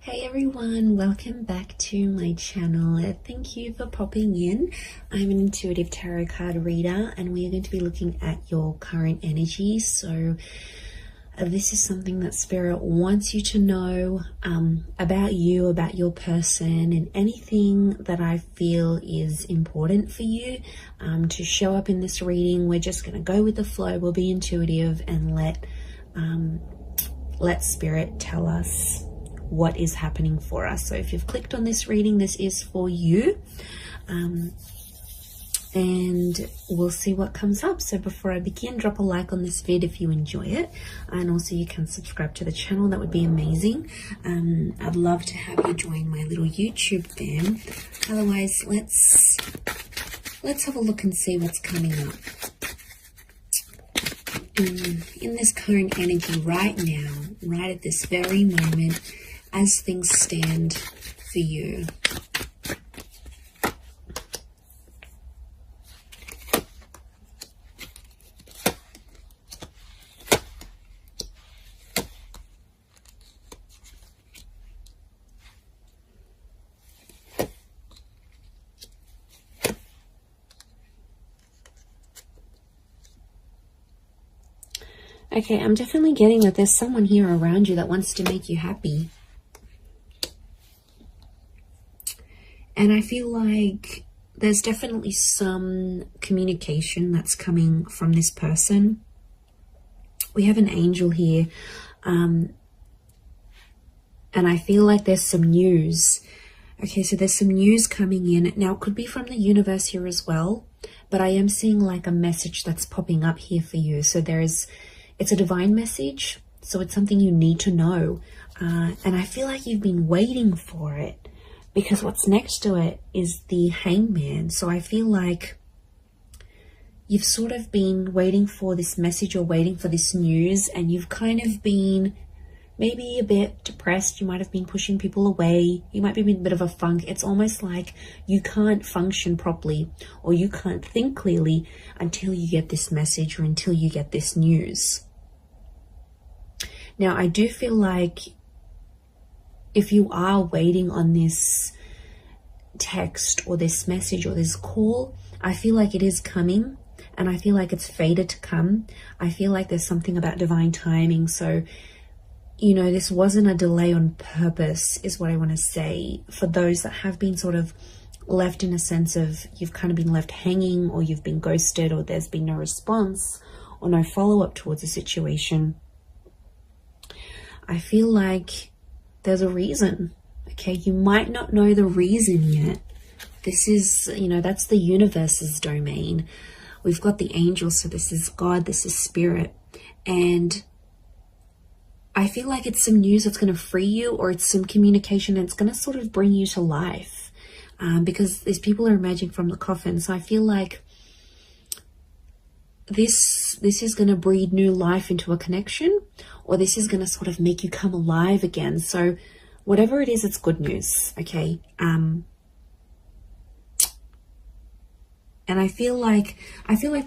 Hey everyone, welcome back to my channel. Thank you for popping in. I'm an intuitive tarot card reader and we are going to be looking at your current energy. So this is something that Spirit wants you to know about you, about your person, and anything that I feel is important for you to show up in this reading. We're just going to go with the flow. We'll be intuitive and let Spirit tell us what is happening for us. So if you've clicked on this reading, this is for you, and we'll see what comes up. So before I begin, drop a like on this vid if you enjoy it, and also you can subscribe to the channel. That would be amazing. I'd love to have you join my little YouTube fam. Otherwise, let's have a look and see what's coming up in this current energy right now, right at this very moment, as things stand for you. Okay, I'm definitely getting that there's someone here around you that wants to make you happy. And I feel like there's definitely some communication that's coming from this person. We have an angel here. And I feel like there's some news. Okay, so there's some news coming in. Now, it could be from the universe here as well. But I am seeing like a message that's popping up here for you. So it's a divine message. So it's something you need to know. And I feel like you've been waiting for it, because what's next to it is the Hangman. So I feel like you've sort of been waiting for this message or waiting for this news, and you've kind of been maybe a bit depressed. You might have been pushing people away. You might be in a bit of a funk. It's almost like you can't function properly or you can't think clearly until you get this message or until you get this news. Now, I do feel like if you are waiting on this text or this message or this call, I feel like it is coming, and I feel like it's fated to come. I feel like there's something about divine timing. So, you know, this wasn't a delay on purpose, is what I want to say, for those that have been sort of left in a sense of you've kind of been left hanging, or you've been ghosted, or there's been no response or no follow-up towards a situation. I feel like there's a reason. Okay, you might not know the reason yet. This is, you know, that's the universe's domain. We've got the angels, so this is God, this is Spirit. And I feel like it's some news that's going to free you, or it's some communication and it's going to sort of bring you to life. Because these people are emerging from the coffin. So I feel like this is going to breathe new life into a connection, or this is going to sort of make you come alive again. So whatever it is, it's good news. Okay. And I feel like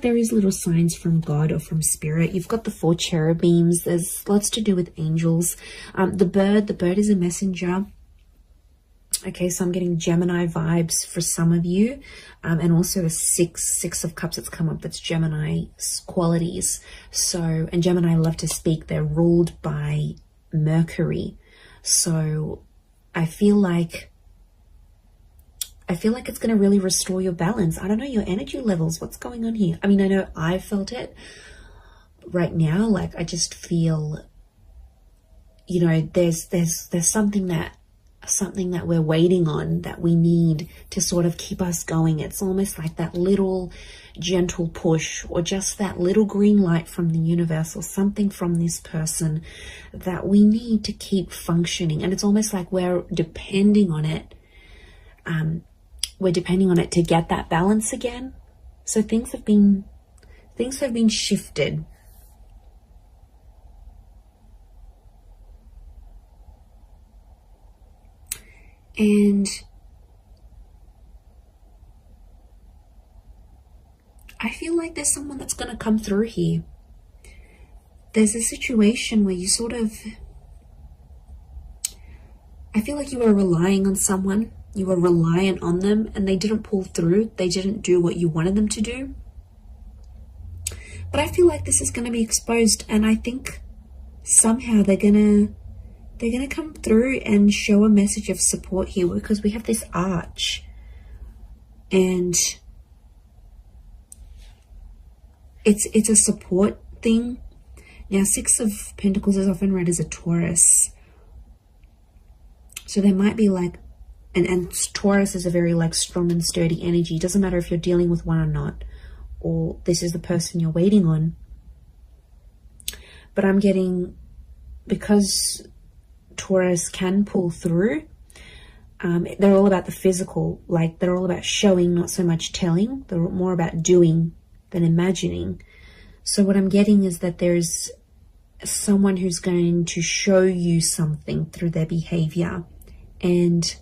there is little signs from God or from Spirit. You've got the 4 cherubims. There's lots to do with angels. The bird is a messenger. Okay, so I'm getting Gemini vibes for some of you, and also the six of cups that's come up. That's Gemini qualities. So, and Gemini love to speak. They're ruled by Mercury. So I feel like it's going to really restore your balance. I don't know your energy levels. What's going on here? I mean, I know I felt it right now. Like, I just feel, you know, there's something that we're waiting on, that we need to sort of keep us going. It's almost like that little gentle push, or just that little green light from the universe, or something from this person that we need to keep functioning. And it's almost like we're depending on it. We're depending on it to get that balance again. So things have been shifted. And I feel like there's someone that's going to come through here. There's a situation where you sort of, I feel like you were relying on someone, you were reliant on them, and they didn't pull through. They didn't do what you wanted them to do. But I feel like this is going to be exposed, and I think somehow they're gonna come through and show a message of support here, because we have this arch, and it's a support thing. Now, Six of Pentacles is often read as a Taurus, so there might be like, and Taurus is a very like strong and sturdy energy. It doesn't matter if you're dealing with one or not, or this is the person you're waiting on. But I'm getting, because Taurus can pull through, they're all about the physical, like they're all about showing, not so much telling. They're more about doing than imagining. So what I'm getting is that there's someone who's going to show you something through their behavior, and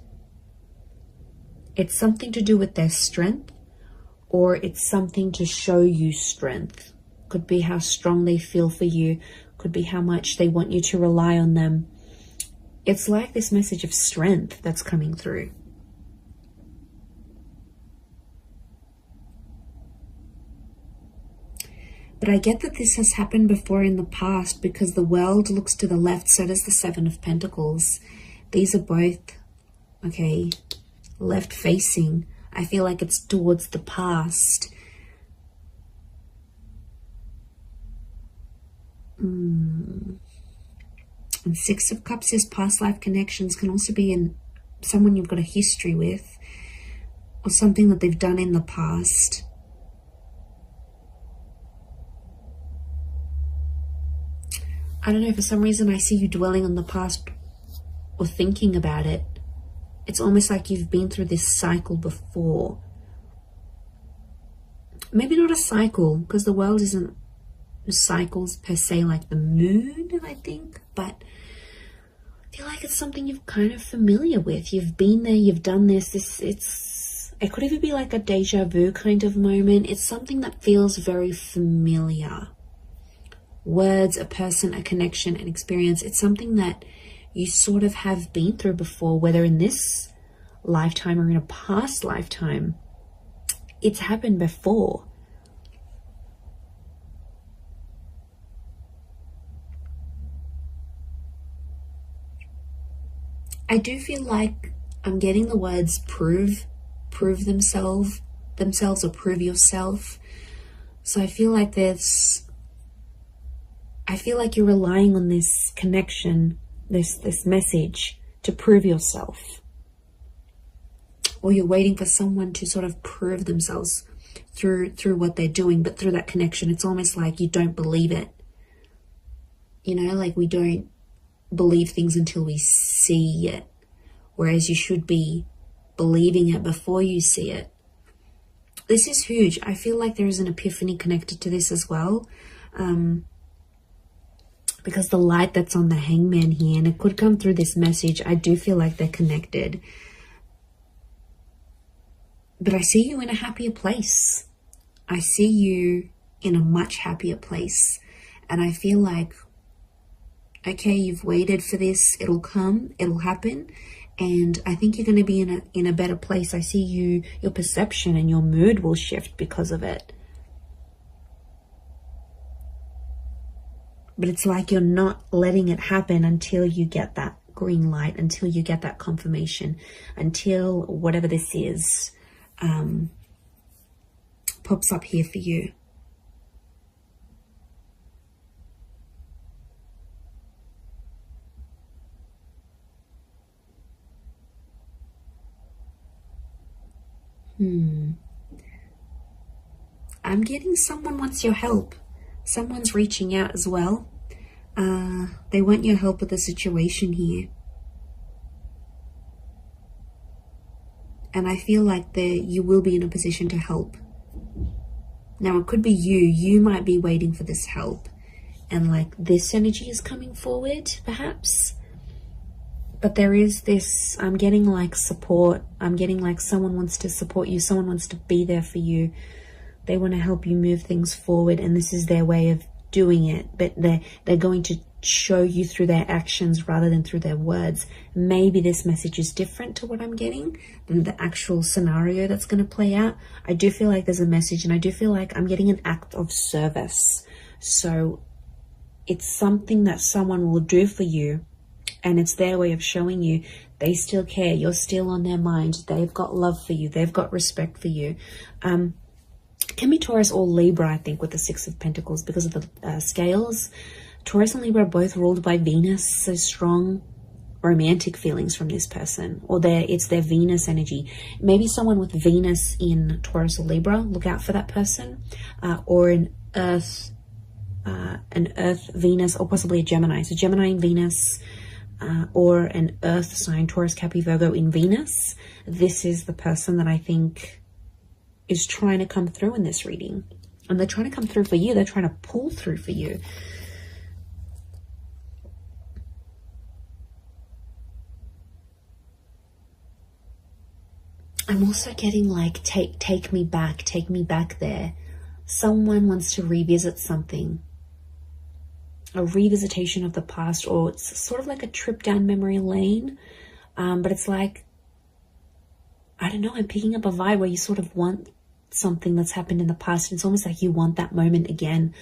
it's something to do with their strength, or it's something to show you strength. Could be how strong they feel for you, could be how much they want you to rely on them. It's like this message of strength that's coming through. But I get that this has happened before in the past, because the world looks to the left, so does the Seven of Pentacles. These are both, okay, left facing. I feel like it's towards the past. And Six of Cups is past life connections. Can also be in someone you've got a history with, or something that they've done in the past. I don't know, for some reason I see you dwelling on the past or thinking about it. It's almost like you've been through this cycle before. Maybe not a cycle, because the world isn't cycles per se, like the moon, I think. But I feel like it's something you're kind of familiar with. You've been there, you've done this. It could even be like a deja vu kind of moment. It's something that feels very familiar. Words, a person, a connection, an experience. It's something that you sort of have been through before, whether in this lifetime or in a past lifetime. It's happened before. I do feel like I'm getting the words prove themselves or prove yourself. So I feel like you're relying on this connection, this message to prove yourself. Or you're waiting for someone to sort of prove themselves through what they're doing, but through that connection. It's almost like you don't believe it. You know, like we don't believe things until we see it, whereas you should be believing it before you see it. This is huge. I feel like there is an epiphany connected to this as well. Because the light that's on the Hangman here, and it could come through this message, I do feel like they're connected. But I see you in a happier place. I see you in a much happier place. And I feel like, okay, you've waited for this, it'll come, it'll happen. And I think you're going to be in a better place. I see your perception and your mood will shift because of it. But it's like you're not letting it happen until you get that green light, until you get that confirmation, until whatever this is pops up here for you. I'm getting someone wants your help. Someone's reaching out as well. They want your help with the situation here. And I feel like you will be in a position to help. Now, it could be you might be waiting for this help. And like this energy is coming forward, perhaps. But there is this, I'm getting like support. I'm getting like someone wants to support you. Someone wants to be there for you. They want to help you move things forward. And this is their way of doing it, but they're going to show you through their actions rather than through their words. Maybe this message is different to what I'm getting than the actual scenario that's going to play out. I do feel like there's a message, and I do feel like I'm getting an act of service. So it's something that someone will do for you, and it's their way of showing you they still care. You're still on their mind. They've got love for you. They've got respect for you. Can be Taurus or Libra, I think, with the Six of Pentacles because of the scales. Taurus and Libra are both ruled by Venus, so strong romantic feelings from this person, or it's their Venus energy. Maybe someone with Venus in Taurus or Libra, look out for that person, or an Earth Venus, or possibly a Gemini. So Gemini in Venus, or an Earth sign, Taurus, Capricorn, Virgo in Venus. This is the person that I think is trying to come through in this reading, and they're trying to come through for you. They're trying to pull through for you. I'm also getting like, take me back there. Someone wants to revisit something, a revisitation of the past, or it's sort of like a trip down memory lane. But it's like, I don't know, I'm picking up a vibe where you sort of want something that's happened in the past. It's almost like you want that moment again,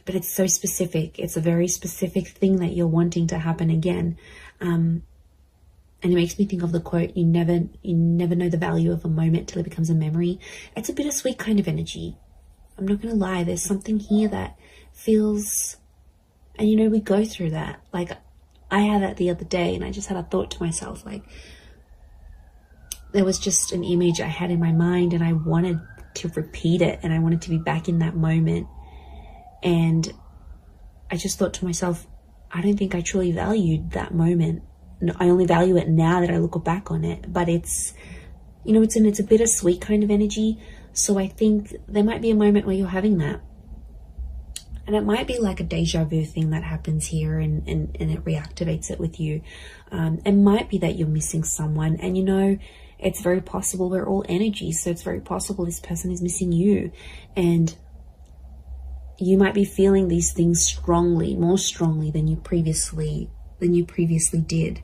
but it's so specific. It's a very specific thing that you're wanting to happen again. And it makes me think of the quote, you never know the value of a moment till it becomes a memory. It's a bittersweet kind of energy. I'm not going to lie. There's something here that feels, and you know, we go through that. Like, I had that the other day, and I just had a thought to myself, like, there was just an image I had in my mind, and I wanted to repeat it, and I wanted to be back in that moment. And I just thought to myself, I don't think I truly valued that moment. I only value it now that I look back on it. But it's, you know, it's a bittersweet kind of energy. So I think there might be a moment where you're having that. And it might be like a deja vu thing that happens here, and it reactivates it with you. It might be that you're missing someone, and you know, it's very possible. We're all energy, so it's very possible this person is missing you. And you might be feeling these things strongly, more strongly than you previously did.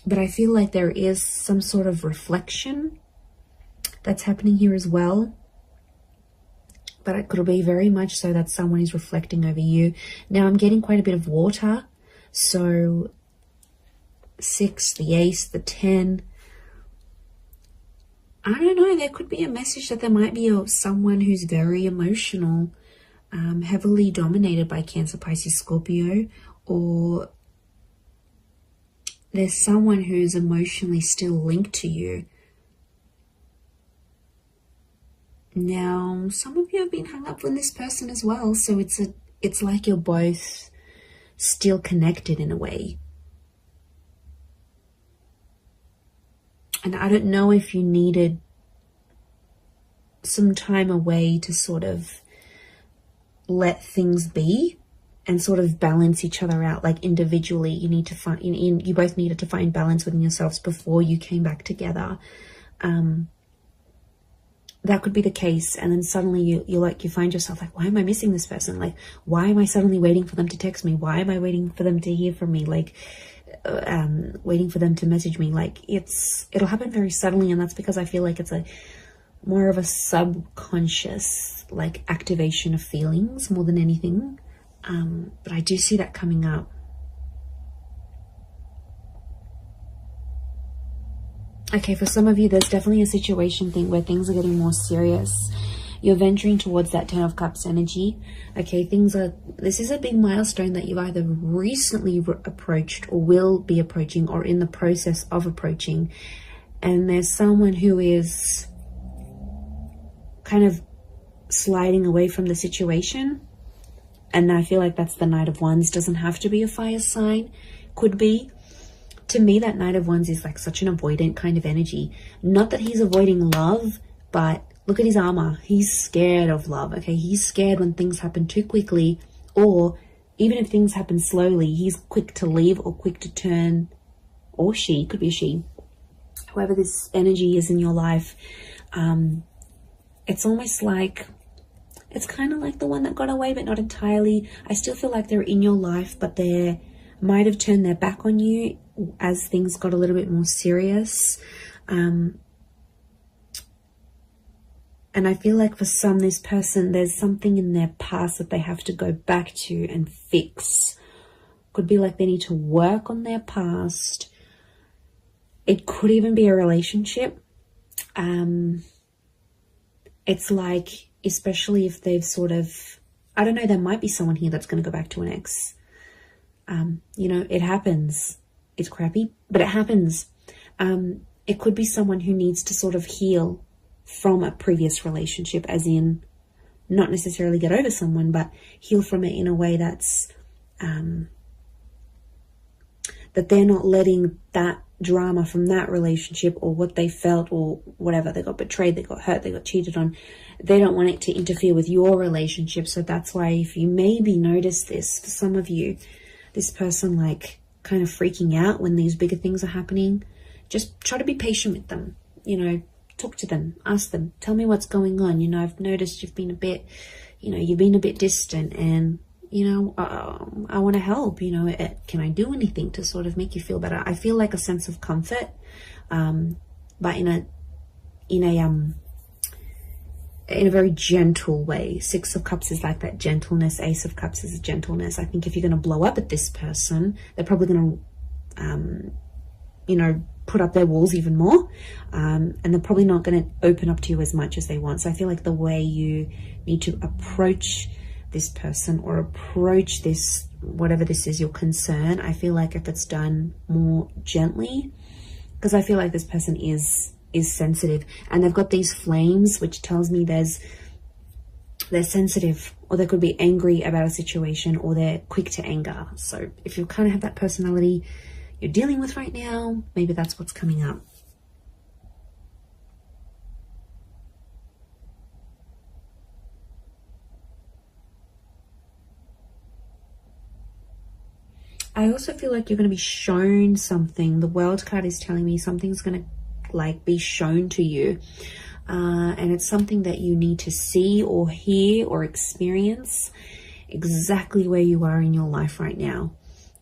But I feel like there is some sort of reflection that's happening here as well. But it could be very much so that someone is reflecting over you. Now I'm getting quite a bit of water. So 6, the Ace, the 10. I don't know. There could be a message that there might be someone who's very emotional, heavily dominated by Cancer, Pisces, Scorpio, or there's someone who's emotionally still linked to you. Now, some of you have been hung up with this person as well, so it's like you're both still connected in a way. And I don't know if you needed some time away to sort of let things be and sort of balance each other out. Like individually, you need to find, you both needed to find balance within yourselves before you came back together. That could be the case. And then suddenly you find yourself like, why am I missing this person? Like, why am I suddenly waiting for them to text me? Why am I waiting for them to hear from me? Like, waiting for them to message me. Like, it'll happen very suddenly. And that's because I feel like it's more of a subconscious, like, activation of feelings more than anything. But I do see that coming up. Okay, for some of you, there's definitely a situation thing where things are getting more serious. You're venturing towards that 10 of Cups energy. Okay, this is a big milestone that you've either recently approached or will be approaching or in the process of approaching. And there's someone who is kind of sliding away from the situation. And I feel like that's the Knight of Wands. Doesn't have to be a fire sign. Could be. To me, that Knight of Wands is like such an avoidant kind of energy. Not that he's avoiding love, but look at his armor. He's scared of love, okay? He's scared when things happen too quickly, or even if things happen slowly, he's quick to leave or quick to turn, or she, could be a she. Whoever this energy is in your life, it's almost like It's kind of like the one that got away, but not entirely. I still feel like they're in your life, but they might have turned their back on you as things got a little bit more serious. And I feel like for some, this person, there's something in their past that they have to go back to and fix. Could be like they need to work on their past. It could even be a relationship. It's like, especially if they've sort of, I don't know, there might be someone here that's going to go back to an ex. You know, it happens. It's crappy, but it happens. It could be someone who needs to sort of heal from a previous relationship, as in not necessarily get over someone, but heal from it in a way that's that they're not letting that drama from that relationship or what they felt or whatever, they got betrayed, they got hurt, they got cheated on, they don't want it to interfere with your relationship. So that's why, if you maybe notice this, for some of you, this person like kind of freaking out when these bigger things are happening, just try to be patient with them. You know, talk to them, ask them, tell me what's going on. You know, I've noticed you've been a bit, you know, you've been a bit distant, and you know, I want to help. You know, can I do anything to sort of make you feel better? I feel like a sense of comfort, but in a very gentle way. Six of Cups is like that gentleness. Ace of Cups is a gentleness. I think if you're going to blow up at this person, they're probably going to, you know, put up their walls even more, and they're probably not going to open up to you as much as they want. So I feel like the way you need to approach this person or approach this, whatever this is, your concern, I feel like if it's done more gently, because I feel like this person is sensitive, and they've got these flames, which tells me they're sensitive, or they could be angry about a situation, or they're quick to anger. So if you kind of have that personality you're dealing with right now, maybe that's what's coming up. I also feel like you're going to be shown something. The World card is telling me something's going to like be shown to you, and it's something that you need to see or hear or experience exactly where you are in your life right now.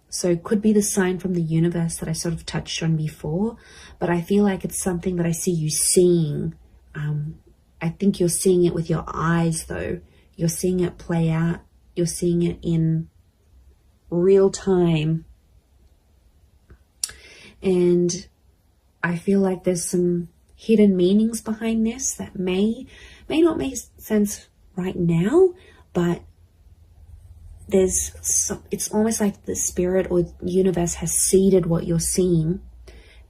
So it could be the sign from the universe that I sort of touched on before, but I feel like it's something that I see you seeing. I think you're seeing it with your eyes though. You're seeing it play out. You're seeing it in real time. And I feel like there's some hidden meanings behind this that may not make sense right now, but it's almost like the spirit or universe has seeded what you're seeing,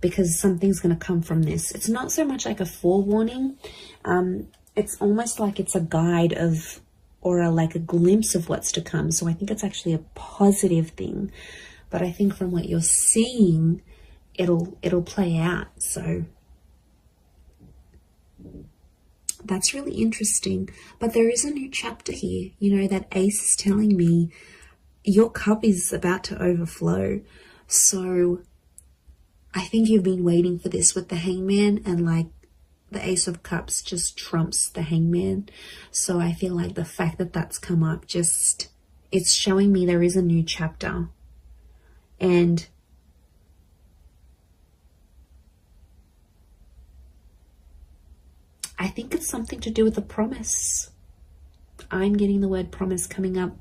because something's going to come from this. It's not so much like a forewarning. It's almost like it's a guide of, or like a glimpse of what's to come. So I think it's actually a positive thing, but I think from what you're seeing, it'll play out. So that's really interesting. But there is a new chapter here. You know, that ace is telling me your cup is about to overflow. So I think you've been waiting for this with the Hangman, and like the Ace of Cups just trumps the Hangman. So I feel like the fact that that's come up, just, it's showing me there is a new chapter. And I think it's something to do with a promise. I'm getting the word promise coming up.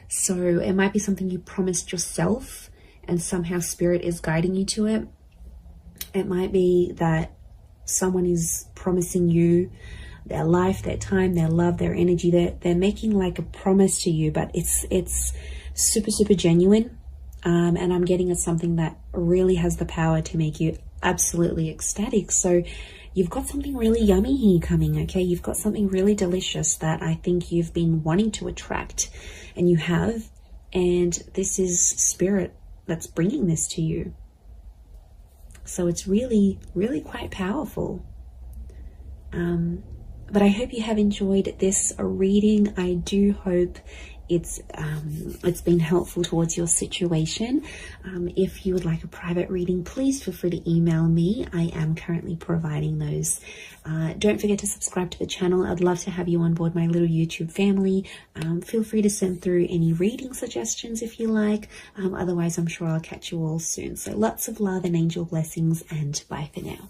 So it might be something you promised yourself and somehow spirit is guiding you to it. It might be that someone is promising you their life, their time, their love, their energy. They're making like a promise to you, but it's super, super genuine. And I'm getting at something that really has the power to make you absolutely ecstatic. So you've got something really yummy here coming, okay? You've got something really delicious that I think you've been wanting to attract, and you have. And this is spirit that's bringing this to you. So it's really, really quite powerful. But I hope you have enjoyed this reading. I do hope it's been helpful towards your situation. If you would like a private reading, please feel free to email me. I am currently providing those. Don't forget to subscribe to the channel. I'd love to have you on board my little YouTube family. Feel free to send through any reading suggestions if you like. Otherwise, I'm sure I'll catch you all soon. So lots of love and angel blessings, and bye for now.